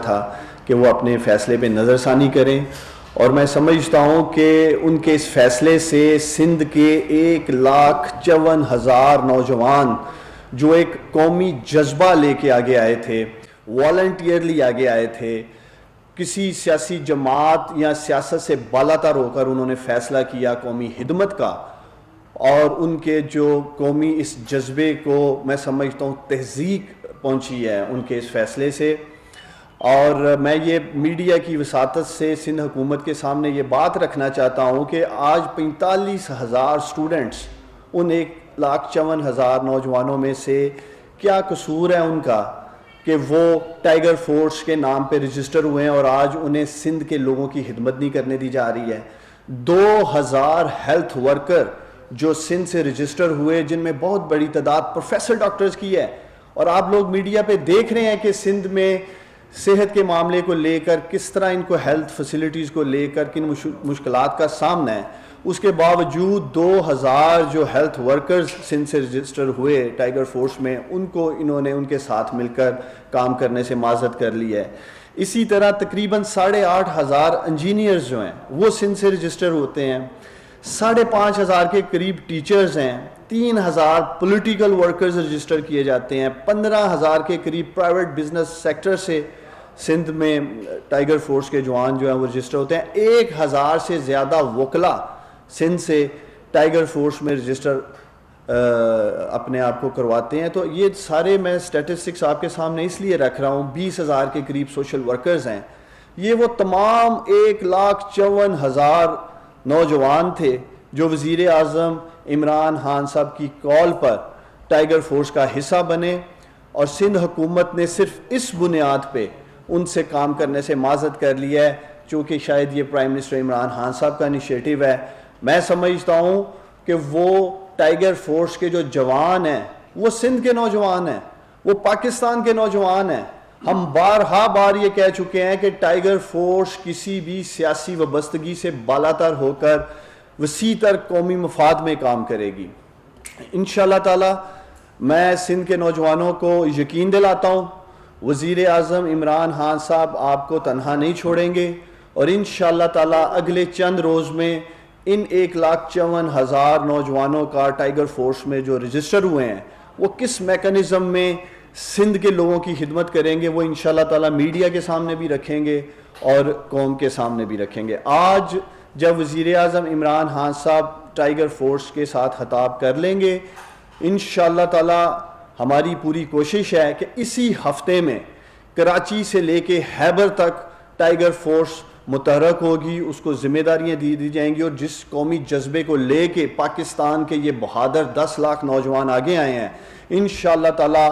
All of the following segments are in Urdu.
تھا کہ وہ اپنے فیصلے پہ نظر ثانی کریں، اور میں سمجھتا ہوں کہ ان کے اس فیصلے سے سندھ کے 1,54,000 نوجوان جو ایک قومی جذبہ لے کے آگے آئے تھے، والنٹیئرلی آگے آئے تھے، کسی سیاسی جماعت یا سیاست سے بالاتر ہو کر انہوں نے فیصلہ کیا قومی خدمت کا، اور ان کے جو قومی اس جذبے کو میں سمجھتا ہوں تہذیب پہنچی ہے ان کے اس فیصلے سے۔ اور میں یہ میڈیا کی وساطت سے سندھ حکومت کے سامنے یہ بات رکھنا چاہتا ہوں کہ آج 45,000 اسٹوڈنٹس ان 1,54,000 نوجوانوں میں سے کیا قصور ہے ان کا کہ وہ ٹائیگر فورس کے نام پہ رجسٹر ہوئے ہیں اور آج انہیں سندھ کے لوگوں کی خدمت نہیں کرنے دی جا رہی ہے۔ 2,000 ہیلتھ ورکر جو سندھ سے رجسٹر ہوئے، جن میں بہت بڑی تعداد پروفیسر ڈاکٹرز کی ہے، اور آپ لوگ میڈیا پہ دیکھ رہے ہیں کہ سندھ میں صحت کے معاملے کو لے کر کس طرح ان کو ہیلتھ فیسلٹیز کو لے کر کن مشکلات کا سامنا ہے۔ اس کے باوجود 2,000 جو ہیلتھ ورکرز سندھ سے رجسٹر ہوئے ٹائیگر فورس میں، ان کو انہوں نے ان کے ساتھ مل کر کام کرنے سے معذرت کر لی ہے۔ اسی طرح تقریباً 8,500 انجینئرز جو ہیں وہ سندھ سے رجسٹر ہوتے ہیں، 5,500 کے قریب ٹیچرز ہیں، 3,000 پولیٹیکل ورکرز رجسٹر کیے جاتے ہیں، 15,000 کے قریب پرائیویٹ بزنس سیکٹر سے سندھ میں ٹائیگر فورس کے جوان جو ہیں وہ رجسٹر ہوتے ہیں، 1,000 سے زیادہ وکلا سندھ سے ٹائیگر فورس میں رجسٹر اپنے آپ کو کرواتے ہیں۔ تو یہ سارے میں سٹیٹسٹکس آپ کے سامنے اس لیے رکھ رہا ہوں۔ 20,000 کے قریب سوشل ورکرز ہیں۔ یہ وہ تمام 1,54,000 نوجوان تھے جو وزیر اعظم عمران خان صاحب کی کال پر ٹائیگر فورس کا حصہ بنے، اور سندھ حکومت نے صرف اس بنیاد پہ ان سے کام کرنے سے معذرت کر لی ہے، چونکہ شاید یہ پرائم منسٹر عمران خان صاحب کا انیشیٹو ہے۔ میں سمجھتا ہوں کہ وہ ٹائیگر فورس کے جو جوان ہیں وہ سندھ کے نوجوان ہیں، وہ پاکستان کے نوجوان ہیں۔ ہم بار یہ کہہ چکے ہیں کہ ٹائیگر فورس کسی بھی سیاسی وابستگی سے بالاتر ہو کر وسیع تر قومی مفاد میں کام کرے گی۔ انشاءاللہ تعالی میں سندھ کے نوجوانوں کو یقین دلاتا ہوں وزیر اعظم عمران خان صاحب آپ کو تنہا نہیں چھوڑیں گے، اور انشاءاللہ تعالی اگلے چند روز میں ان 1,54,000 نوجوانوں کا ٹائیگر فورس میں جو رجسٹر ہوئے ہیں وہ کس میکانزم میں سندھ کے لوگوں کی خدمت کریں گے، وہ انشاءاللہ تعالی میڈیا کے سامنے بھی رکھیں گے اور قوم کے سامنے بھی رکھیں گے۔ آج جب وزیر اعظم عمران خان صاحب ٹائیگر فورس کے ساتھ خطاب کر لیں گے، انشاءاللہ تعالی ہماری پوری کوشش ہے کہ اسی ہفتے میں کراچی سے لے کے خیبر تک ٹائیگر فورس متحرک ہوگی، اس کو ذمہ داریاں دی جائیں گی، اور جس قومی جذبے کو لے کے پاکستان کے یہ بہادر 10 لاکھ نوجوان آگے آئے ہیں، انشاءاللہ تعالی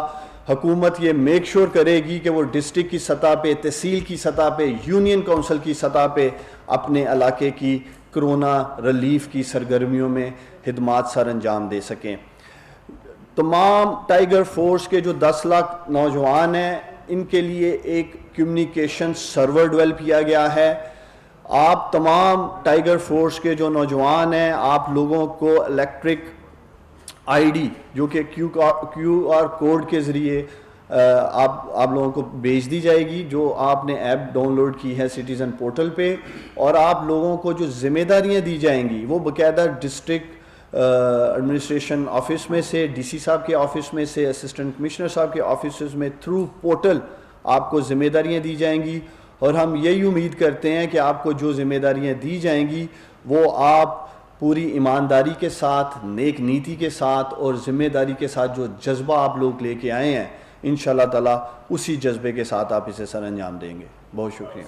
حکومت یہ میک شور کرے گی کہ وہ ڈسٹرکٹ کی سطح پہ، تحصیل کی سطح پہ، یونین کونسل کی سطح پہ اپنے علاقے کی کرونا ریلیف کی سرگرمیوں میں خدمات سر انجام دے سکیں۔ تمام ٹائیگر فورس کے جو 10 لاکھ نوجوان ہیں ان کے لیے ایک کمیونیکیشن سرور ڈیولپ کیا گیا ہے۔ آپ تمام ٹائیگر فورس کے جو نوجوان ہیں، آپ لوگوں کو الیکٹرک آئی ڈی جو کہ کیو آر کوڈ کے ذریعے آپ لوگوں کو بھیج دی جائے گی، جو آپ نے ایپ ڈاؤن لوڈ کی ہے سٹیزن پورٹل پہ، اور آپ لوگوں کو جو ذمہ داریاں دی جائیں گی وہ باقاعدہ ڈسٹرکٹ ایڈمنسٹریشن آفس میں سے، ڈی سی صاحب کے آفس میں سے، اسسٹنٹ کمشنر صاحب کے آفیسز میں تھرو پورٹل آپ کو ذمہ داریاں دی جائیں گی، اور ہم یہی امید کرتے ہیں کہ آپ کو جو ذمہ داریاں دی جائیں گی وہ آپ پوری ایمانداری کے ساتھ، نیک نیتی کے ساتھ اور ذمہ داری کے ساتھ جو جذبہ آپ لوگ لے کے آئے ہیں، انشاءاللہ تعالیٰ اسی جذبے کے ساتھ آپ اسے سر انجام دیں گے۔ بہت شکریہ۔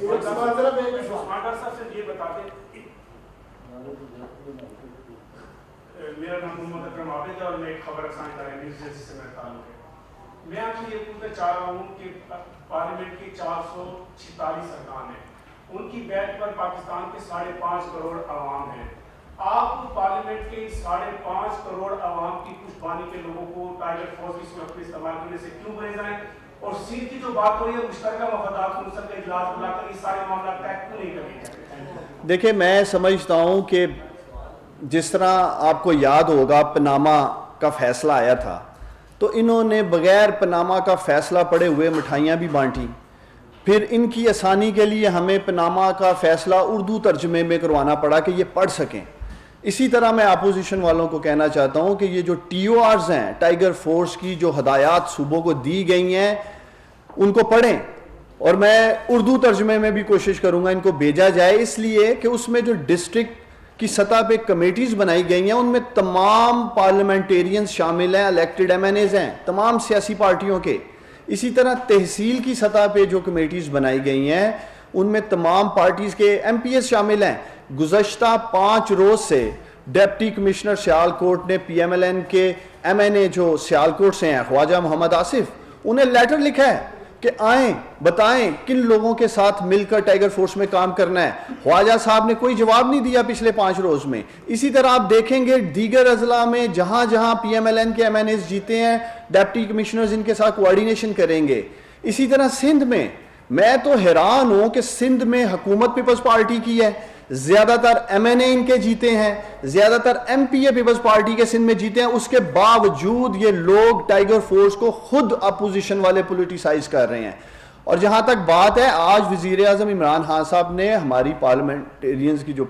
میرا نام محمد اکرم عابد ہے اور میں ایک خبر رساں ادارے نیوز ایجنسی سے میرا تعلق ہے۔ میں آپ سے یہ پوچھنا چاہ رہا ہوں کہ پارلیمنٹ کے 446 ارکان ہیں، ان کی بیٹھ پر پاکستان کے 5.5 کروڑ عوام ہیں۔ آپ پارلیمنٹ کے 5.5 کروڑ عوام کی پشتبانی کے لوگوں کو ٹائیگر فورس کی صورت میں استعمال کرنے سے کیوں بنے جائیں، اور سیٹ کی جو بات ہو رہی ہے مشترکہ مفادات کونسل کا اجلاس بلا کر یہ سارے معاملات طے کیوں نہیں کریں؟ دیکھیں، میں سمجھتا ہوں کہ جس طرح آپ کو یاد ہوگا پناما کا فیصلہ آیا تھا، تو انہوں نے بغیر پناما کا فیصلہ پڑے ہوئے مٹھائیاں بھی بانٹی، پھر ان کی آسانی کے لیے ہمیں پاناما کا فیصلہ اردو ترجمے میں کروانا پڑا کہ یہ پڑھ سکیں. اسی طرح میں اپوزیشن والوں کو کہنا چاہتا ہوں کہ یہ جو ٹی او آرز ہیں ٹائیگر فورس کی جو ہدایات صوبوں کو دی گئی ہیں ان کو پڑھیں, اور میں اردو ترجمے میں بھی کوشش کروں گا ان کو بھیجا جائے, اس لیے کہ اس میں جو ڈسٹرکٹ کی سطح پہ کمیٹیز بنائی گئی ہیں ان میں تمام پارلیمنٹیرینز شامل ہیں, الیکٹڈ ایم این ایز ہیں تمام سیاسی پارٹیوں کے. اسی طرح تحصیل کی سطح پہ جو کمیٹیز بنائی گئی ہیں ان میں تمام پارٹیز کے ایم پی ایس شامل ہیں. گزشتہ 5 روز سے ڈپٹی کمشنر سیالکوٹ نے پی ایم ایل این کے ایم این اے جو سیالکوٹ سے ہیں خواجہ محمد آصف, انہیں لیٹر لکھا ہے کہ آئیں بتائیں کن لوگوں کے ساتھ مل کر ٹائیگر فورس میں کام کرنا ہے. خواجہ صاحب نے کوئی جواب نہیں دیا پچھلے 5 روز میں. اسی طرح آپ دیکھیں گے دیگر اضلاع میں جہاں جہاں پی ایم ایل این کے ایم این ایز جیتے ہیں ڈپٹی کمشنرز ان کے ساتھ کوآرڈینیشن کریں گے. اسی طرح سندھ میں تو حیران ہوں کہ سندھ میں حکومت پیپلز پارٹی کی ہے, زیادہ تر ایم این اے ان کے جیتے ہیں, زیادہ تر ایم پی اے پیپلز پارٹی کے سندھ میں جیتے ہیں, اس کے باوجود یہ لوگ ٹائیگر فورس کو خود اپوزیشن والے پولیٹیسائز کر رہے ہیں. اور جہاں تک بات ہے, آج وزیر اعظم عمران خان صاحب نے ہماری پارلیمنٹیرینز کی جو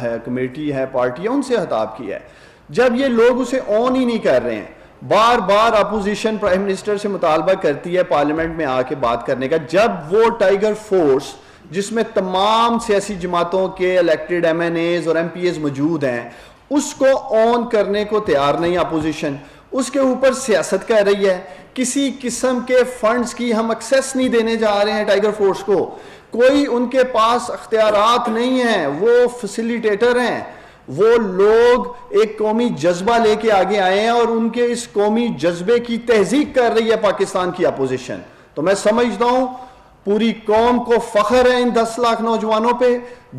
ہے کمیٹی ہے پارٹی ہے ان سے خطاب کیا ہے, جب یہ لوگ اسے آن ہی نہیں کر رہے ہیں. بار بار اپوزیشن پرائم منسٹر سے مطالبہ کرتی ہے پارلیمنٹ میں آ کے بات کرنے کا, جب وہ ٹائیگر فورس جس میں تمام سیاسی جماعتوں کے الیکٹڈ ایم این ایز اور ایم پی ایز موجود ہیں اس کو آن کرنے کو تیار نہیں اپوزیشن, اس کے اوپر سیاست کر رہی ہے. کسی قسم کے فنڈز کی ہم ایکسیس نہیں دینے جا رہے ہیں ٹائیگر فورس کو, کوئی ان کے پاس اختیارات نہیں ہیں, وہ فیسیلیٹیٹر ہیں. وہ لوگ ایک قومی جذبہ لے کے آگے آئے ہیں اور ان کے اس قومی جذبے کی تہذیب کر رہی ہے پاکستان کی اپوزیشن. تو میں سمجھتا ہوں پوری قوم کو فخر ہے ان 10 لاکھ نوجوانوں پہ.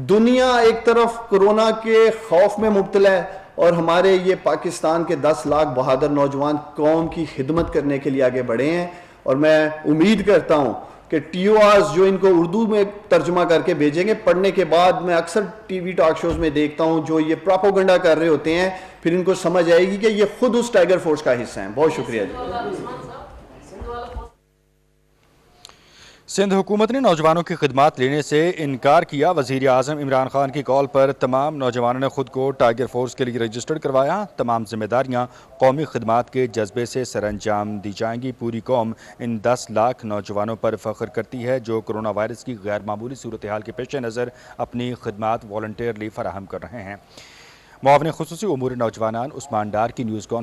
دنیا ایک طرف کرونا کے خوف میں مبتلا ہے اور ہمارے یہ پاکستان کے 10 لاکھ بہادر نوجوان قوم کی خدمت کرنے کے لیے آگے بڑھے ہیں. اور میں امید کرتا ہوں کہ ٹی او آرز جو ان کو اردو میں ترجمہ کر کے بھیجیں گے, پڑھنے کے بعد میں اکثر ٹی وی ٹاک شوز میں دیکھتا ہوں جو یہ پراپوگنڈا کر رہے ہوتے ہیں, پھر ان کو سمجھ آئے گی کہ یہ خود اس ٹائیگر فورس کا حصہ ہیں. بہت شکریہ جی. سندھ حکومت نے نوجوانوں کی خدمات لینے سے انکار کیا. وزیر اعظم عمران خان کی کال پر تمام نوجوانوں نے خود کو ٹائیگر فورس کے لیے رجسٹرڈ کروایا. تمام ذمہ داریاں قومی خدمات کے جذبے سے سر انجام دی جائیں گی. پوری قوم ان 10 لاکھ نوجوانوں پر فخر کرتی ہے جو کرونا وائرس کی غیر معمولی صورتحال کے پیش نظر اپنی خدمات والنٹیرلی فراہم کر رہے ہیں. معاون خصوصی امور نوجوانان عثمان ڈار کی نیوز